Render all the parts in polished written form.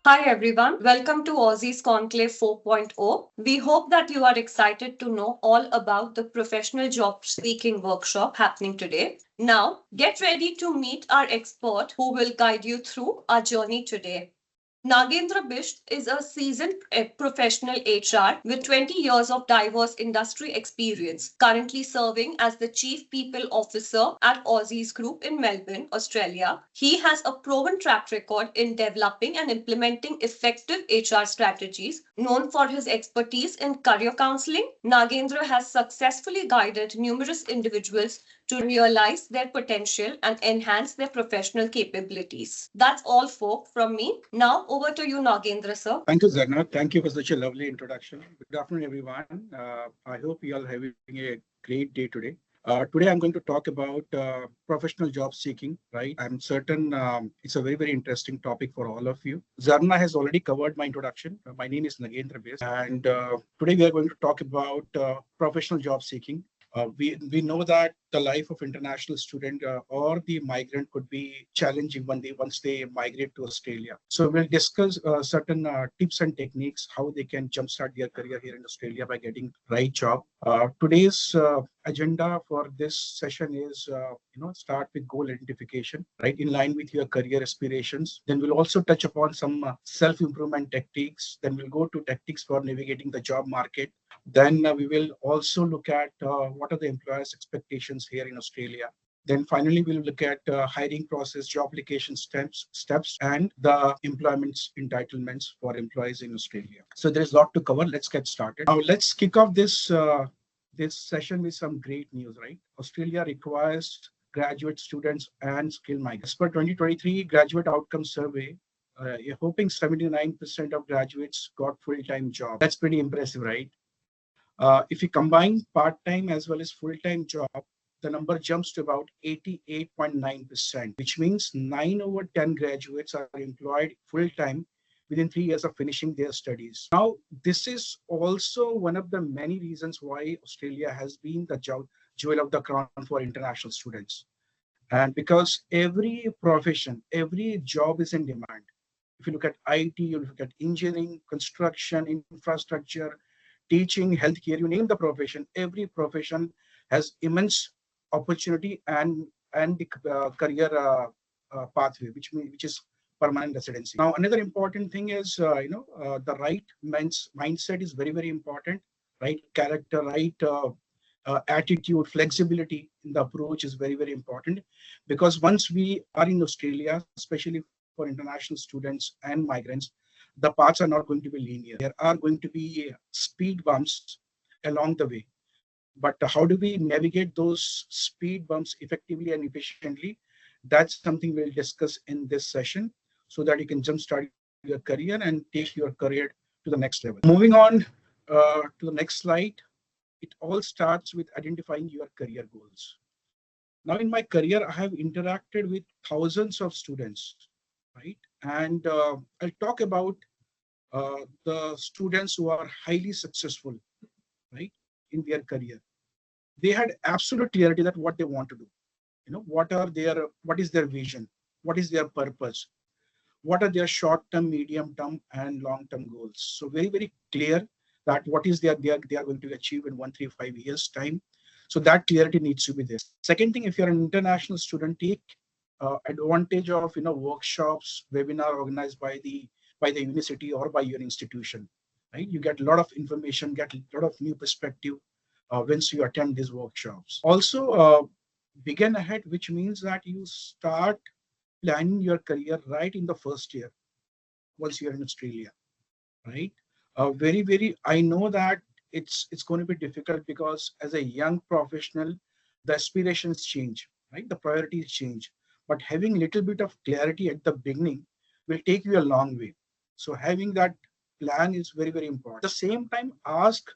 Hi everyone, welcome to Aussizz Conclave 4.0. We hope that you are excited to know all about the professional job seeking workshop happening today. Now, get ready to meet our expert who will guide you through our journey today. Nagendra Bisht is a seasoned professional HR with 20 years of diverse industry experience, currently serving as the Chief People Officer at Aussizz Group in Melbourne, Australia. He has a proven track record in developing and implementing effective HR strategies. Known for his expertise in career counseling, Nagendra has successfully guided numerous individuals to realize their potential and enhance their professional capabilities. That's all, from me. Now, over to you, Nagendra, sir. Thank you, Zarna. Thank you for such a lovely introduction. Good afternoon, everyone. I hope you all are having a great day today. Today, I'm going to talk about professional job seeking, right? I'm certain it's a very, very interesting topic for all of you. Zarna has already covered my introduction. My name is Nagendra Bisht, and today we are going to talk about professional job seeking. We know that the life of international student or the migrant could be challenging once they migrate to Australia. So we'll discuss certain tips and techniques how they can jumpstart their career here in Australia by getting right job. Today's agenda for this session is start with goal identification, right, in line with your career aspirations. Then we'll also touch upon some self-improvement techniques. Then we'll go to tactics for navigating the job market. Then we will also look at what are the employers' expectations here in Australia. Then finally, we'll look at hiring process, job application steps, and the employment entitlements for employees in Australia. So there's a lot to cover. Let's get started. Now let's kick off this session with some great news, right? Australia requires graduate students and skilled migrants. As per 2023 Graduate Outcome Survey, you're hoping 79% of graduates got full-time job. That's pretty impressive, right? If you combine part-time as well as full-time job, the number jumps to about 88.9%, which means 9 over 10 graduates are employed full-time within 3 years of finishing their studies. Now, this is also one of the many reasons why Australia has been the jewel of the crown for international students. And because every profession, every job is in demand. If you look at IT, you look at engineering, construction, infrastructure, teaching, healthcare, you name the profession, every profession has immense opportunity and the career pathway, which is permanent residency. Now, another important thing is, the right mindset is very, very important, right? Character, right attitude, flexibility in the approach is very, very important, because once we are in Australia, especially for international students and migrants, the paths are not going to be linear. There are going to be speed bumps along the way. But how do we navigate those speed bumps effectively and efficiently? That's something we'll discuss in this session so that you can jumpstart your career and take your career to the next level. Moving on to the next slide, it all starts with identifying your career goals. Now, in my career, I have interacted with thousands of students, right? And I'll talk about the students who are highly successful, right, in their career. They had absolute clarity that what they want to do. What is their vision? What is their purpose? What are their short-term, medium-term, and long-term goals? So very, very clear that what is they are going to achieve in 1, 3, 5 years time. So that clarity needs to be there. Second thing, if you're an international student, take advantage of workshops, webinar organized by the university or by your institution, right? You get a lot of information, get a lot of new perspective once you attend these workshops. Also, begin ahead, which means that you start planning your career right in the first year once you're in Australia, right? I know that it's going to be difficult because as a young professional, the aspirations change, right? The priorities change. But having a little bit of clarity at the beginning will take you a long way. So having that plan is very, very important. At the same time, ask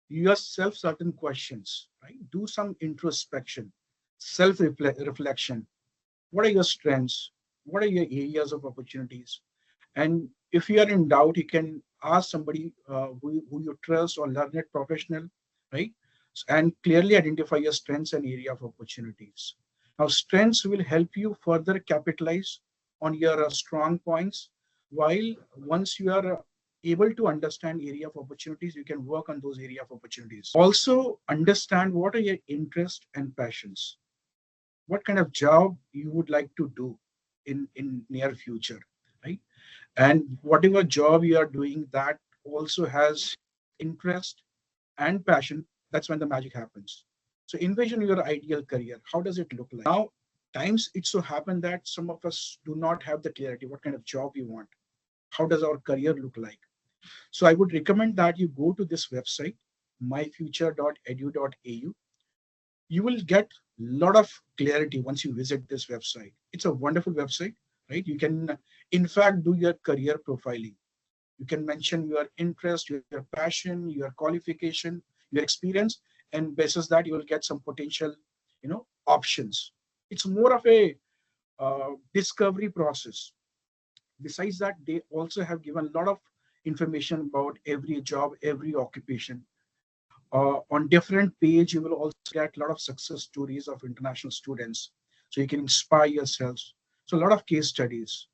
yourself certain questions, right? Do some introspection, self-reflection. What are your strengths? What are your areas of opportunities? And if you are in doubt, you can ask somebody who you trust or learned professional, right? And clearly identify your strengths and area of opportunities. Now, strengths will help you further capitalize on your strong points, while once you are able to understand area of opportunities, you can work on those area of opportunities. Also, understand what are your interests and passions. What kind of job you would like to do in near future, right? And whatever job you are doing that also has interest and passion, that's when the magic happens. So envision your ideal career. How does it look like? Now, times it so happen that some of us do not have the clarity what kind of job we want. How does our career look like? So I would recommend that you go to this website, myfuture.edu.au. You will get a lot of clarity once you visit this website. It's a wonderful website, right? You can, in fact, do your career profiling. You can mention your interest, your passion, your qualification, your experience, and basis that you will get some potential, options. It's more of a discovery process. Besides that, they also have given a lot of information about every job, every occupation. On different page, you will also get a lot of success stories of international students. So you can inspire yourselves. So a lot of case studies.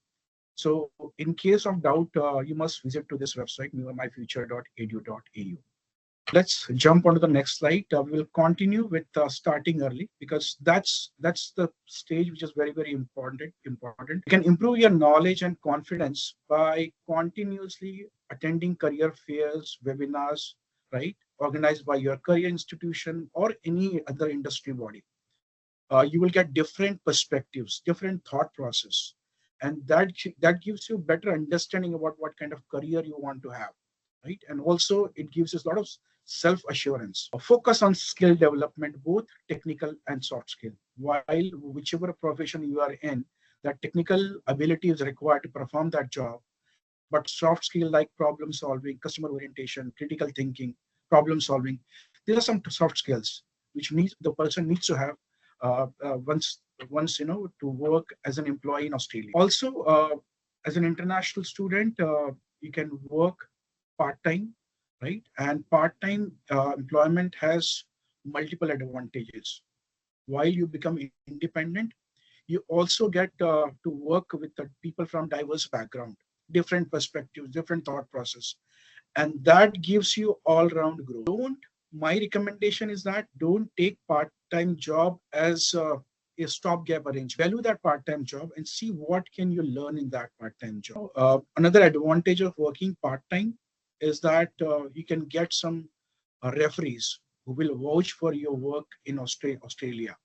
So in case of doubt, you must visit to this website, myfuture.edu.au. Let's jump onto the next slide. We will continue with starting early, because that's the stage which is very, very important. You can improve your knowledge and confidence by continuously attending career fairs, webinars, right, organized by your career institution or any other industry body. You will get different perspectives, different thought process, and that gives you better understanding about what kind of career you want to have, right? And also it gives us a lot of self-assurance. Focus on skill development, both technical and soft skill. While whichever profession you are in, that technical ability is required to perform that job, but soft skill like problem solving, customer orientation, critical thinking, problem solving, these are some soft skills which the person needs to have once to work as an employee in Australia. Also, as an international student, you can work part-time, right? And part-time employment has multiple advantages. While you become independent, you also get to work with the people from diverse background, different perspectives, different thought process, and that gives you all-round growth. My recommendation is that don't take part-time job as a stopgap arrangement. Value that part-time job and see what can you learn in that part-time job. Another advantage of working part-time is that you can get some referees who will vouch for your work in Australia.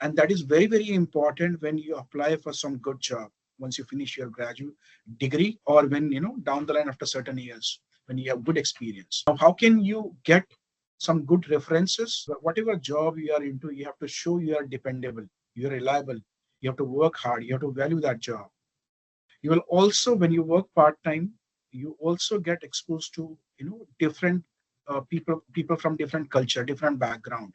And that is very, very important when you apply for some good job once you finish your graduate degree, or when, down the line after certain years, when you have good experience. Now, how can you get some good references? Whatever job you are into, you have to show you are dependable, you're reliable, you have to work hard, you have to value that job. You will also, when you work part-time, you also get exposed to, different people from different culture, different background.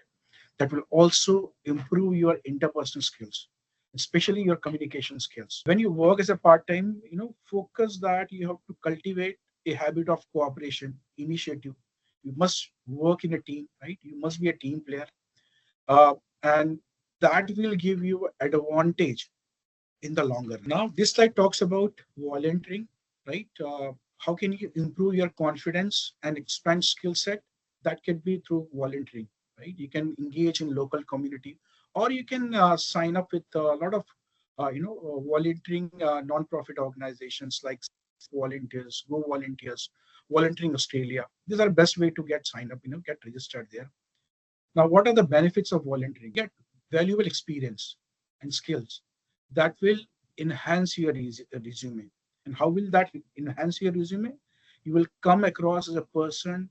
That will also improve your interpersonal skills, especially your communication skills. When you work as a part-time, focus that you have to cultivate a habit of cooperation, initiative. You must work in a team, right? You must be a team player. And that will give you advantage in the longer run. Now, this slide talks about volunteering, right? How can you improve your confidence and expand skill set? That can be through volunteering, right? You can engage in local community, or you can sign up with a lot of, volunteering non-profit organizations like Volunteers, Go Volunteers, Volunteering Australia. These are the best way to get signed up, get registered there. Now, what are the benefits of volunteering? Get valuable experience and skills that will enhance your resume. And how will that enhance your resume? You will come across as a person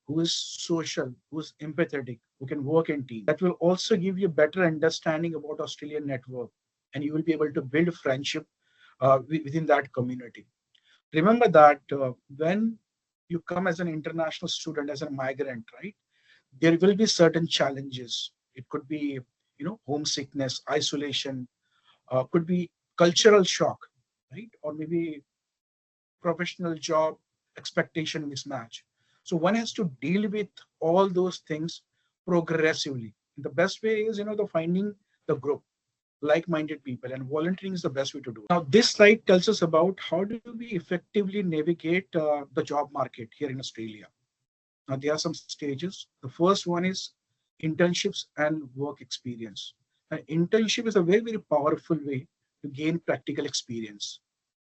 who is social, who is empathetic, who can work in team. That will also give you better understanding about Australian network, and you will be able to build friendship within that community. Remember that when you come as an international student, as a migrant, right, there will be certain challenges. It could be, homesickness, isolation, could be cultural shock, right? Or maybe professional job expectation mismatch. So one has to deal with all those things progressively. The best way is, the finding the group. like-minded people, and volunteering is the best way to do it. Now, this slide tells us about how do we effectively navigate the job market here in Australia. Now, there are some stages. The first one is internships and work experience. An internship is a very, very powerful way to gain practical experience,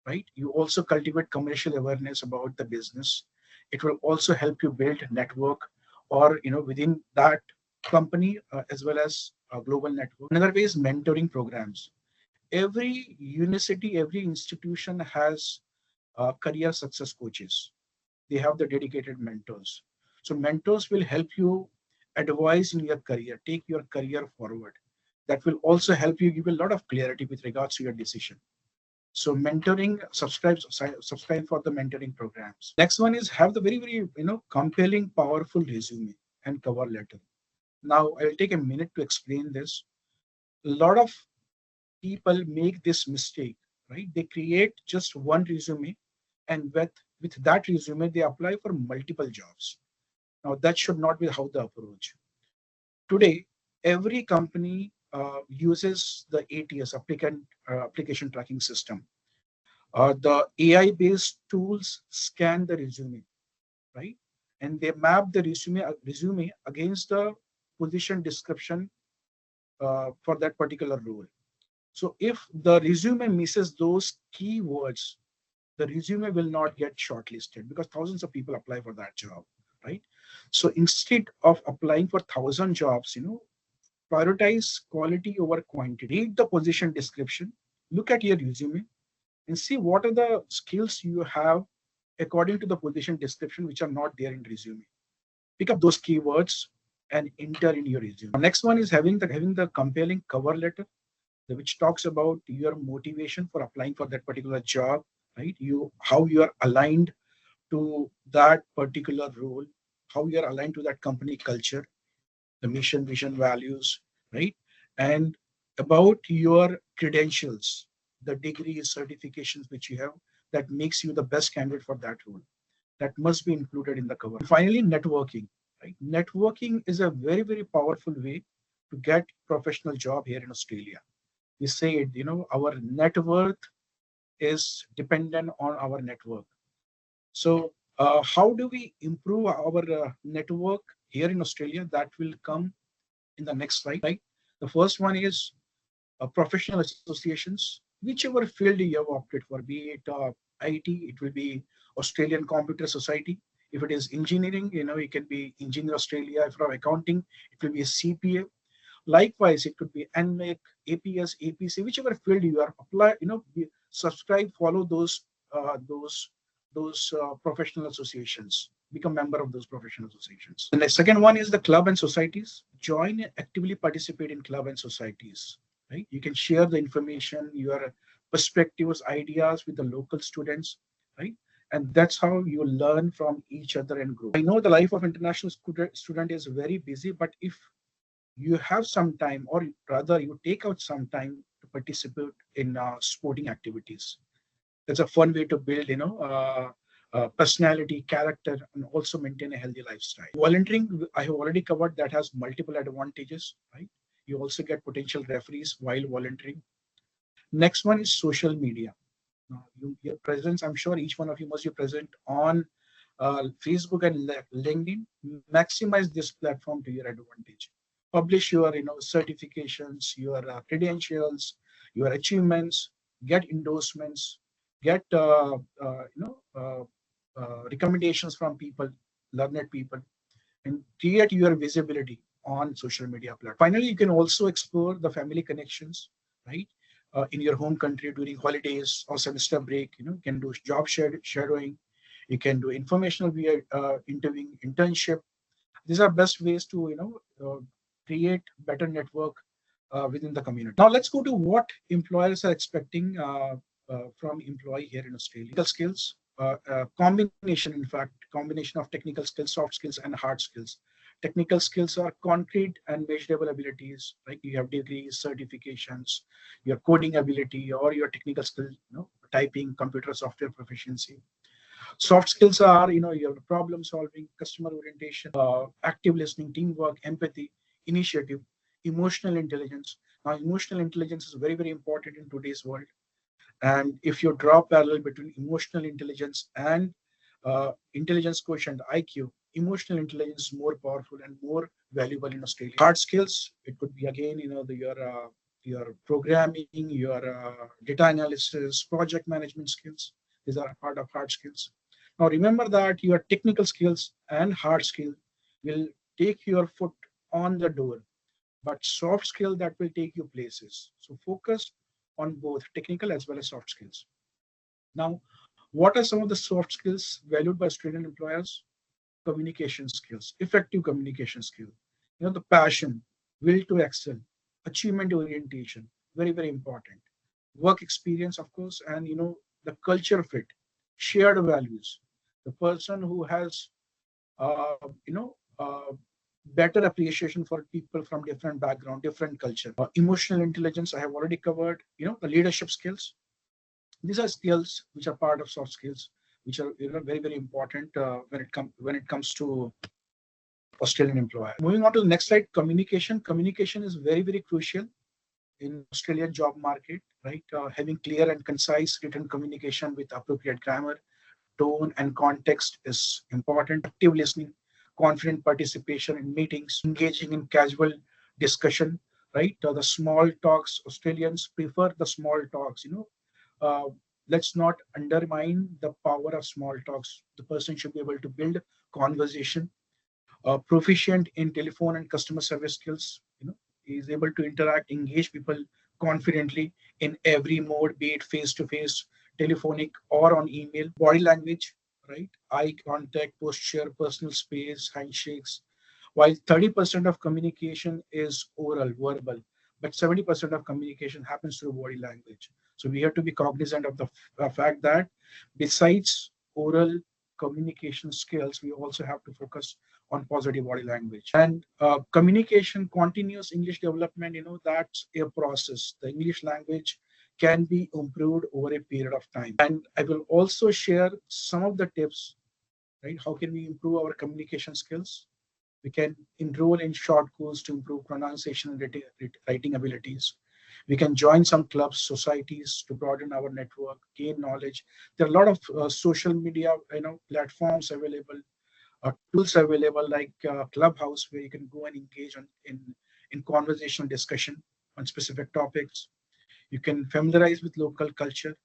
right? You also cultivate commercial awareness about the business. It will also help you build network, or within that company, as well as a global network. Another way is mentoring programs. Every university, every institution has career success coaches. They have the dedicated mentors. So mentors will help you advise in your career, take your career forward. That will also help you give a lot of clarity with regards to your decision. So mentoring, subscribe for the mentoring programs. Next one is have the very, very compelling, powerful resume and cover letter. Now I'll take a minute to explain this. A lot of people make this mistake, right? They create just one resume, and with that resume they apply for multiple jobs. Now that should not be how the approach. Today, every company uses the ATS, application tracking system. The AI-based tools scan the resume, right? And they map the resume against the position description for that particular role. So if the resume misses those keywords, the resume will not get shortlisted because thousands of people apply for that job, right? So instead of applying for 1,000 jobs, prioritize quality over quantity. Read the position description, look at your resume, and see what are the skills you have according to the position description which are not there in resume. Pick up those keywords and enter in your resume. Next one is having the compelling cover letter, which talks about your motivation for applying for that particular job, right? How you are aligned to that particular role, how you are aligned to that company culture, the mission, vision, values, right? And about your credentials, the degrees, certifications which you have that makes you the best candidate for that role. That must be included in the cover. Finally, networking, right? Networking is a very, very powerful way to get professional job here in Australia. We say, our net worth is dependent on our network. So how do we improve our network here in Australia? That will come in the next slide, right? The first one is professional associations, whichever field you have opted for, be it IT, it will be Australian Computer Society. If it is engineering, it can be Engineer Australia. If from accounting, it will be a CPA. Likewise, it could be NMEC, APS, APC, whichever field you are apply, subscribe, follow those professional associations. Become member of those professional associations. And the second one is the club and societies. Join and actively participate in club and societies. Right? You can share the information, your perspectives, ideas with the local students, right? And that's how you learn from each other and grow. I know the life of international student is very busy, but if you have some time, or rather you take out some time to participate in sporting activities, that's a fun way to build, personality, character, and also maintain a healthy lifestyle. Volunteering, I have already covered, that has multiple advantages, right? You also get potential referees while volunteering. Next one is social media. Your presence, I'm sure each one of you must be present on Facebook and LinkedIn. Maximize this platform to your advantage. Publish your certifications, your credentials, your achievements, get endorsements, get recommendations from people, learned people, and create your visibility on social media platforms. Finally, you can also explore the family connections, right? In your home country during holidays or semester break, you can do job shadowing, you can do informational via interviewing, internship. These are best ways to create better network within the community. Now let's go to what employers are expecting from employee here in Australia. Technical skills, combination of technical skills, soft skills, and hard skills. Technical skills are concrete and measurable abilities, like you have degrees, certifications, your coding ability, or your technical skills, typing, computer software proficiency. Soft skills are, your problem solving, customer orientation, active listening, teamwork, empathy, initiative, emotional intelligence. Now, emotional intelligence is very, very important in today's world. And if you draw parallel between emotional intelligence and intelligence quotient IQ, emotional intelligence is more powerful and more valuable in Australia. Hard skills, it could be again, your programming, your data analysis, project management skills. These are part of hard skills. Now remember that your technical skills and hard skill will take your foot on the door, but soft skill that will take you places. So focus on both technical as well as soft skills. Now, what are some of the soft skills valued by Australian employers? Communication skills, effective communication skill, the passion, will to excel, achievement orientation, very, very important. Work experience, of course, and the culture fit, shared values. The person who has uh, you know, uh, better appreciation for people from different background, different culture. Emotional intelligence, I have already covered. The leadership skills. These are skills which are part of soft skills, which are very, very important when it comes to Australian employer. Moving on to the next slide, communication. Communication is very, very crucial in Australian job market, right? Having clear and concise written communication with appropriate grammar, tone, and context is important. Active listening, confident participation in meetings, engaging in casual discussion, right? The small talks, Australians prefer the small talks, uh, let's not undermine the power of small talks. The person should be able to build conversation, proficient in telephone and customer service skills. Is able to interact, engage people confidently in every mode, be it face to face, telephonic, or on email. Body language, right? Eye contact, posture, personal space, handshakes. While 30% of communication is oral, verbal, but 70% of communication happens through body language. So we have to be cognizant of the fact that besides oral communication skills, we also have to focus on positive body language. And communication, continuous English development, that's a process. The English language can be improved over a period of time. And I will also share some of the tips, right? How can we improve our communication skills? We can enroll in short course to improve pronunciation and writing abilities. We can join some clubs, societies to broaden our network, gain knowledge. There are a lot of social media, platforms available, tools available like Clubhouse, where you can go and engage in conversational discussion on specific topics. You can familiarize with local culture,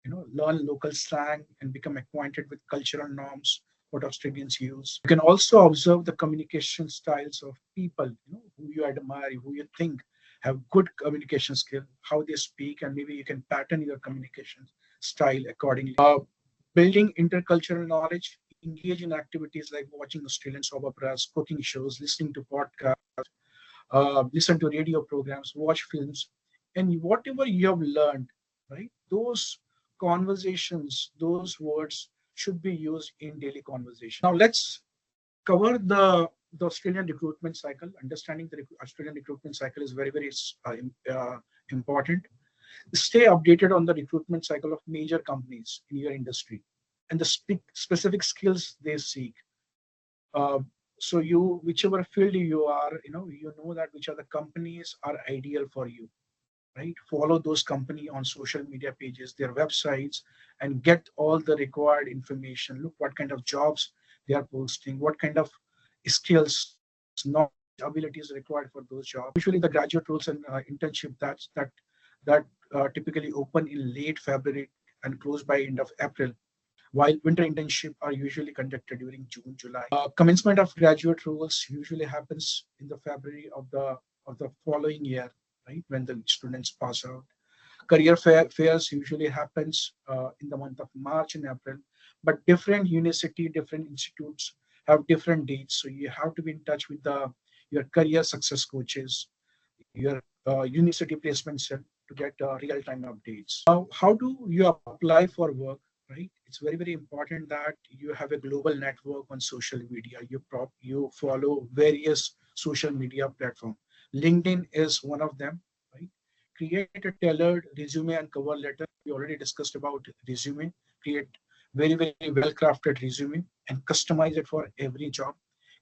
learn local slang and become acquainted with cultural norms, what Australians use. You can also observe the communication styles of people, who you admire, who you think have good communication skill, how they speak, and maybe you can pattern your communication style accordingly. Building intercultural knowledge, engage in activities like watching Australian soap operas, cooking shows, listening to podcasts, listen to radio programs, watch films, and whatever you have learned, right? Those conversations, those words should be used in daily conversation. Now let's cover the Australian recruitment cycle. Understanding the Australian recruitment cycle is very, very important. Stay updated on the recruitment cycle of major companies in your industry and the specific skills they seek. Uh, so whichever field you are, you know that which are the companies are ideal for you, right? Follow those company on social media pages, their websites, and get all the required information. Look what kind of jobs they are posting, what kind of skills, knowledge, abilities required for those jobs. Usually the graduate roles and internship that typically open in late February and close by end of April, while winter internship are usually conducted during June, July. Commencement of graduate roles usually happens in the February of the following year, right, when the students pass out. Career fairs usually happens in the month of March and April, but different university, different institutes have different dates. So you have to be in touch with your career success coaches, your university placement cell to get real-time updates. Now, how do you apply for work, right? It's very, very important that you have a global network on social media. You follow various social media platforms. LinkedIn is one of them, right? Create a tailored resume and cover letter. We already discussed about resume. Create very, very well-crafted resume and customize it for every job.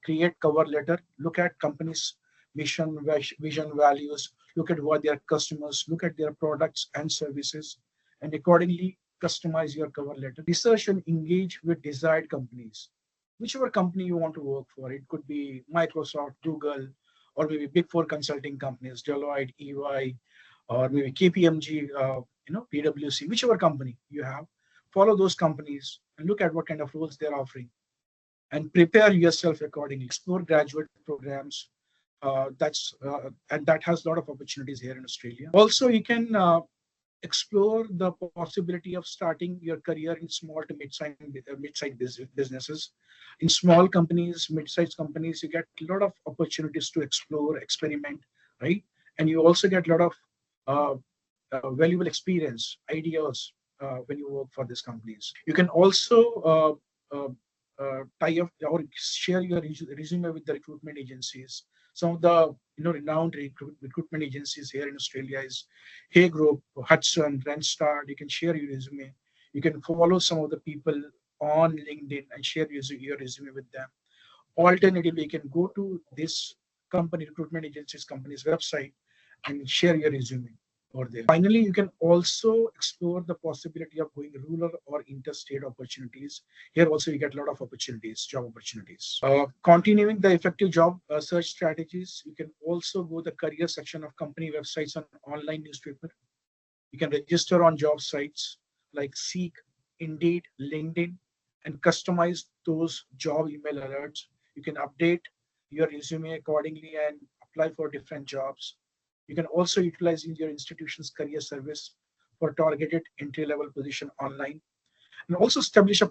Create cover letter. Look at companies' mission, vision, values. look at what their customers, look at their products and services, and accordingly customize your cover letter. Research and engage with desired companies. Whichever company you want to work for, it could be Microsoft, Google, or maybe Big Four consulting companies, Deloitte, EY, or maybe KPMG, PwC, whichever company you have, follow those companies and look at what kind of roles they're offering and prepare yourself accordingly. Explore graduate programs. And that has a lot of opportunities here in Australia. Also, you can explore the possibility of starting your career in small to mid-sized businesses. In small companies, mid-sized companies, you get a lot of opportunities to explore, experiment, right? And you also get a lot of valuable experience, ideas when you work for these companies. You can also tie up or share your resume with the recruitment agencies. Some of the renowned recruitment agencies here in Australia is Hay Group, Hudson, Randstad. You can share your resume. You can follow some of the people on LinkedIn and share your resume with them. Alternatively, you can go to this recruitment agency's company's website and share your resume over there. Finally, you can also explore the possibility of going rural or interstate opportunities. Here also you get a lot of opportunities, job opportunities. Continuing the effective job search strategies, you can also go the career section of company websites on online newspaper. You can register on job sites like Seek, Indeed, LinkedIn, and customize those job email alerts. You can update your resume accordingly and apply for different jobs. You can also utilize your institution's career service for targeted entry-level position online, and also establish a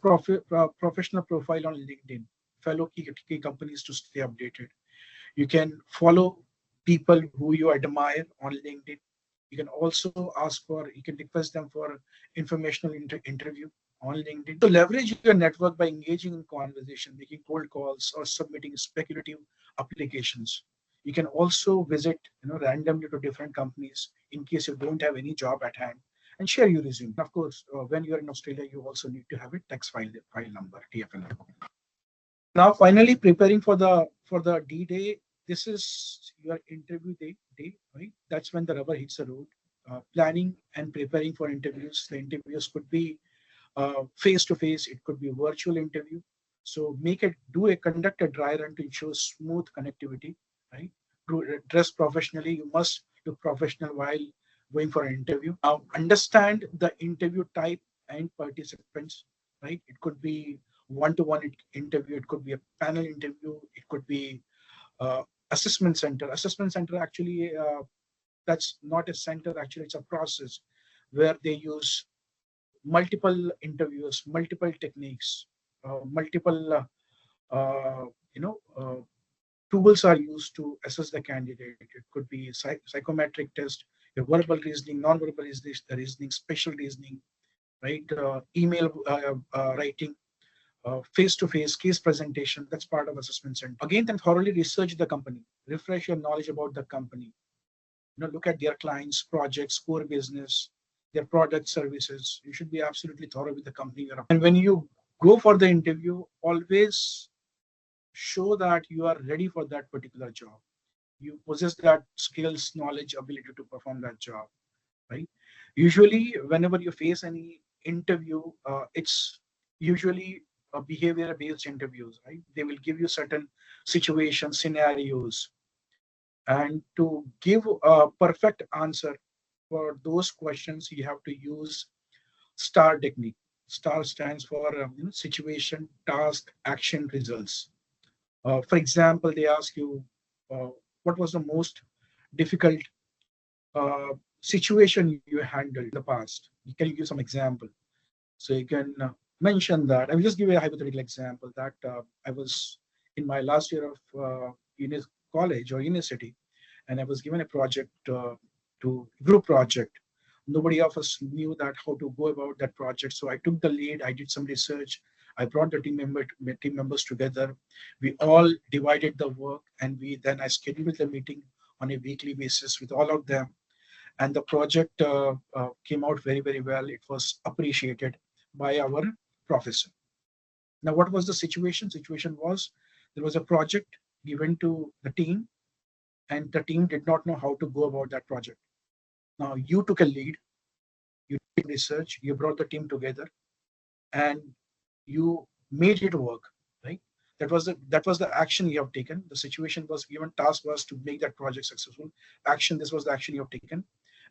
professional profile on LinkedIn, fellow key companies to stay updated. You can follow people who you admire on LinkedIn. You can also you can request them for informational interview on LinkedIn. So leverage your network by engaging in conversation, making cold calls, or submitting speculative applications. You can also visit randomly to different companies in case you don't have any job at hand and share your resume. Of course, when you're in Australia, you also need to have a tax file number, TFL number. Now, finally, preparing for the D-Day. This is your interview day, right? That's when the rubber hits the road. Planning and preparing for interviews. The interviews could be face-to-face. It could be virtual interview. So conduct a dry run to ensure smooth connectivity, right? To dress professionally, you must look professional while going for an interview. Now, understand the interview type and participants, right? It could be one-to-one interview. It could be a panel interview. It could be assessment center. Assessment center actually, that's not a center. Actually, it's a process where they use multiple interviews, multiple techniques, multiple tools are used to assess the candidate. It could be psychometric test, your verbal reasoning, non-verbal reasoning, special reasoning, right? Email writing, face-to-face case presentation. That's part of assessment center. Again, then thoroughly research the company, refresh your knowledge about the company. Look at their clients, projects, core business, their product services. You should be absolutely thorough with the company. And when you go for the interview, always show that you are ready for that particular job. You possess that skills, knowledge, ability to perform that job, right? Usually, whenever you face any interview, it's usually a behavior-based interviews, right? They will give you certain situations, scenarios, and to give a perfect answer for those questions, you have to use STAR technique. STAR stands for situation, task, action, results. For example, they ask you, what was the most difficult situation you handled in the past? Can you give some example? So you can mention that. I will just give you a hypothetical example that I was in my last year of college or university, and I was given a project group project. Nobody of us knew that how to go about that project. So I took the lead. I did some research. I brought the team members together. We all divided the work, and I scheduled the meeting on a weekly basis with all of them. And the project came out very, very well. It was appreciated by our professor. Now, what was the situation? Situation was there was a project given to the team, and the team did not know how to go about that project. Now you took a lead, you did research, you brought the team together, and you made it work, right? That was the action you have taken. The situation was given, task was to make that project successful. Action, this was the action you have taken.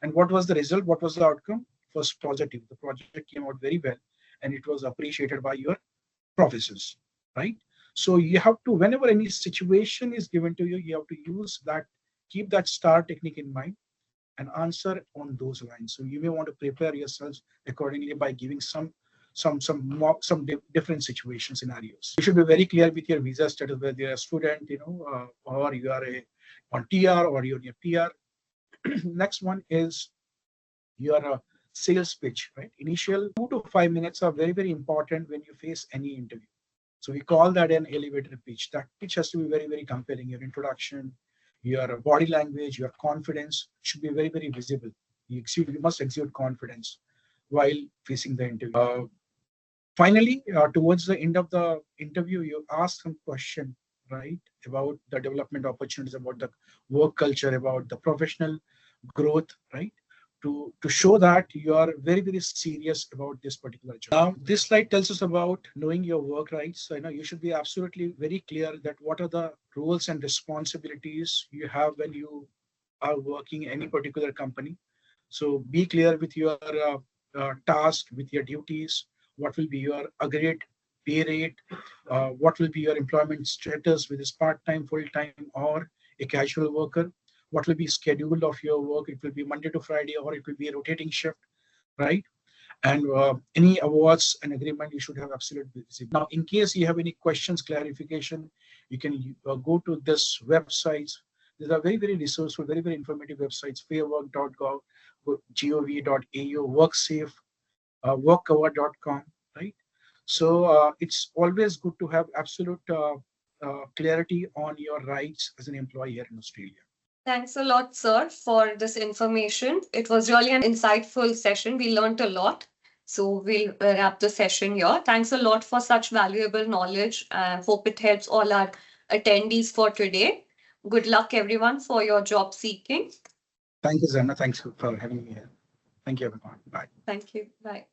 And what was the result? What was the outcome? Was positive. The project came out very well, and it was appreciated by your professors, right? So you have to, whenever any situation is given to you, you have to use that, keep that STAR technique in mind and answer on those lines. So you may want to prepare yourselves accordingly by giving some different situation scenarios. You should be very clear with your visa status, whether you're a student, or you are on TR or you're on a PR. Next one is your sales pitch, right? Initial 2 to 5 minutes are very, very important when you face any interview. So we call that an elevator pitch. That pitch has to be very, very compelling. Your introduction, your body language, your confidence should be very, very visible. You must exude confidence while facing the interview. Finally, towards the end of the interview, you ask some question, right, about the development opportunities, about the work culture, about the professional growth, right, to show that you are very, very serious about this particular job. Now, this slide tells us about knowing your work rights. So, you should be absolutely very clear that what are the roles and responsibilities you have when you are working any particular company. So be clear with your task, with your duties, what will be your agreed pay rate, what will be your employment status, with this part-time, full-time, or a casual worker, what will be schedule of your work, it will be Monday to Friday, or it will be a rotating shift, right? And any awards and agreement, you should have absolute visibility. Now, in case you have any questions, clarification, you can go to this websites. These are very, very resourceful, very, very informative websites: fairwork.gov, gov.au, WorkSafe, workcover.com, right? So it's always good to have absolute clarity on your rights as an employee here in Australia. Thanks a lot, sir, for this information. It was really an insightful session. We learned a lot. So we'll wrap the session here. Thanks a lot for such valuable knowledge. Hope it helps all our attendees for today. Good luck, everyone, for your job seeking. Thank you, Zanna. Thanks for having me here. Thank you, everyone. Bye. Thank you. Bye.